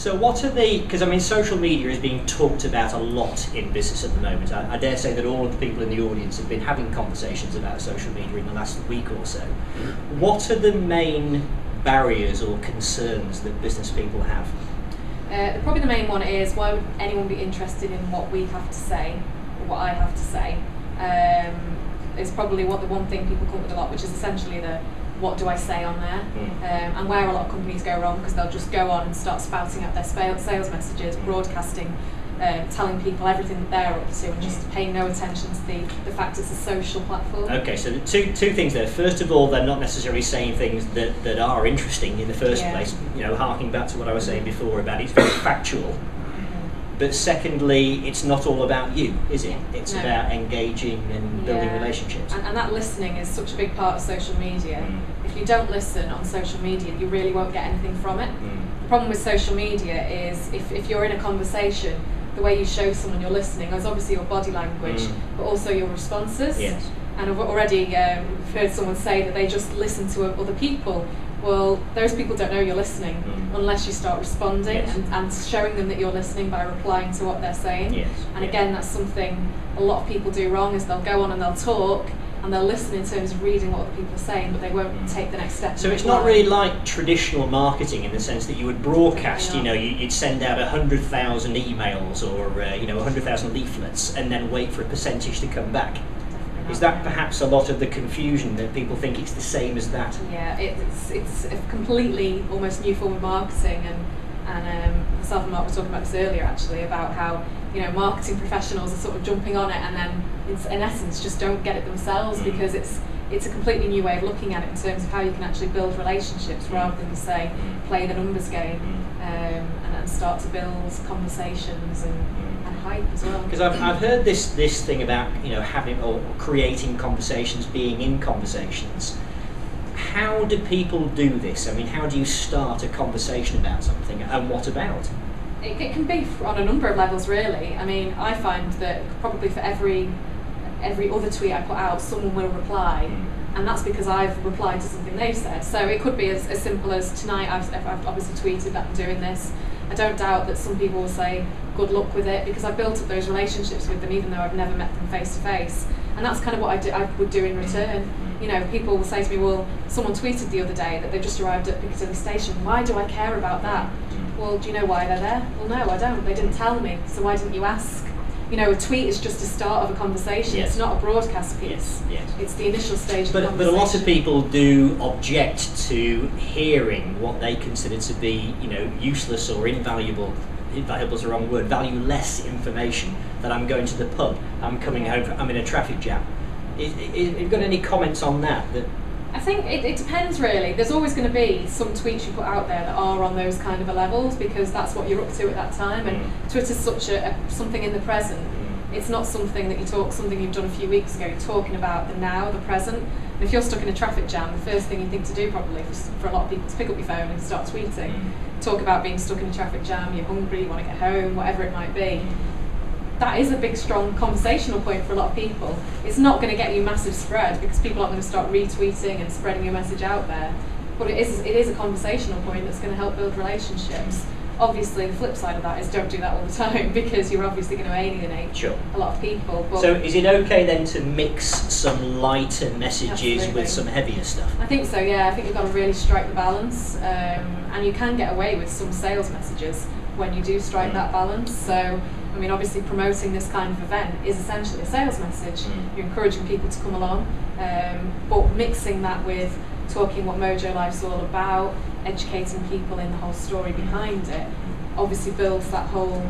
So what are because I mean social media is being talked about a lot in business at the moment. I dare say that all of the people in the audience have been having conversations about social media in the last week or so. What are the main barriers or concerns that business people have? Probably the main one is, why would anyone be interested in what we have to say, or what I have to say? Is probably the one thing people come up with a lot, which is essentially the what do I say on there, and where a lot of companies go wrong, because they'll just go on and start spouting out their sales messages, broadcasting, telling people everything that they're up to, and just paying no attention to the fact it's a social platform. Okay, so two things there. First of all, they're not necessarily saying things that are interesting in the first place. You know, harking back to what I was saying before about it's very factual. But secondly, it's not all about you, is it? It's about engaging and building relationships. And that listening is such a big part of social media. If you don't listen on social media, you really won't get anything from it. The problem with social media is if you're in a conversation, the way you show someone you're listening is obviously your body language, but also your responses. Yes. And I've already heard someone say that they just listen to other people. Well, those people don't know you're listening unless you start responding and showing them that you're listening by replying to what they're saying. And again, that's something a lot of people do wrong, is they'll go on and they'll talk and they'll listen in terms of reading what other people are sayaying, but they won't take the next step. So it's not really like traditional marketing in the sense that you would broadcast, you'd send out 100,000 emails or 100,000 leaflets and then wait for a percentage to come back. Is that perhaps a lot of the confusion, that people think it's the same as that? Yeah, it's a completely almost new form of marketing, and myself and Mark were talking about this earlier actually, about how marketing professionals are sort of jumping on it and then in essence just don't get it themselves, because it's a completely new way of looking at it in terms of how you can actually build relationships rather than say play the numbers game, and start to build conversations and hype as well. Because I've heard this thing about having or creating conversations, being in conversations. How do people do this? I mean, how do you start a conversation about something, and what about? It can be on a number of levels, really. I mean, I find that probably for every other tweet I put out, someone will reply, and that's because I've replied to something they've said. So it could be as simple as tonight I've obviously tweeted that I'm doing this. I don't doubt that some people will say good luck with it, because I've built up those relationships with them even though I've never met them face to face, and that's kind of what I would do in return. People will say to me, well, someone tweeted the other day that they just arrived at Piccadilly Station, why do I care about that? Well, do you know why they're there? Well, no, I don't. They didn't tell me, so why didn't you ask? A tweet is just a start of a conversation. It's not a broadcast piece. It's the initial stage of the conversation. But a lot of people do object to hearing what they consider to be, useless or invaluable. Invaluable is the wrong word. Valueless information. That I'm going to the pub, I'm coming home, I'm in a traffic jam. Have you got any comments on that? I think it depends really. There's always going to be some tweets you put out there that are on those kind of levels, because that's what you're up to at that time, and Twitter's such something in the present. It's not something that something you've done a few weeks ago. You're talking about the now, the present. And if you're stuck in a traffic jam, the first thing you think to do probably for a lot of people is pick up your phone and start tweeting. Talk about being stuck in a traffic jam, you're hungry, you want to get home, whatever it might be. That is a big, strong conversational point for a lot of people. It's not going to get you massive spread, because people aren't going to start retweeting and spreading your message out there. But it is a conversational point that's going to help build relationships. Obviously, the flip side of that is don't do that all the time, because you're obviously going to alienate a lot of people. But so is it okay then to mix some lighter messages with some heavier stuff? I think so, yeah. I think you've got to really strike the balance, and you can get away with some sales messages when you do strike that balance. So, I mean, obviously promoting this kind of event is essentially a sales message. You're encouraging people to come along, but mixing that with talking what Mojo Life's all about, educating people in the whole story behind it, obviously builds that whole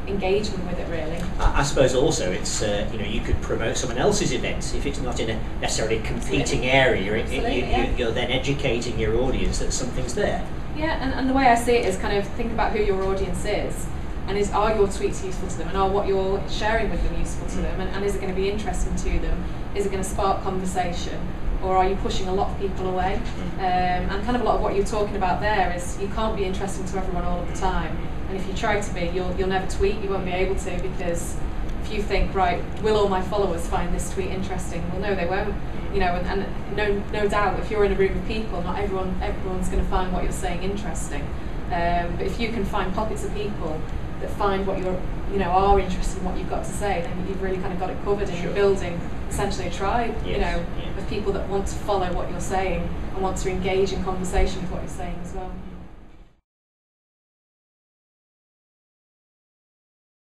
engagement with it, really. I suppose also it's you could promote someone else's event if it's not in a necessarily competing area. You're then educating your audience that something's there. Yeah, and the way I see it is kind of think about who your audience is, and are your tweets useful to them, and are what you're sharing with them useful to them, and is it going to be interesting to them? Is it going to spark conversation? Or are you pushing a lot of people away? And kind of a lot of what you're talking about there is you can't be interesting to everyone all of the time. And if you try to be, you'll never tweet, you won't be able to, because if you think, right, will all my followers find this tweet interesting? Well, no, they won't. And no doubt, if you're in a room of people, not everyone's going to find what you're saying interesting. But if you can find pockets of people that find what you're, are interested in what you've got to say, then you've really kind of got it covered, and you're building essentially a tribe, of people that want to follow what you're saying and want to engage in conversation with what you're saying as well.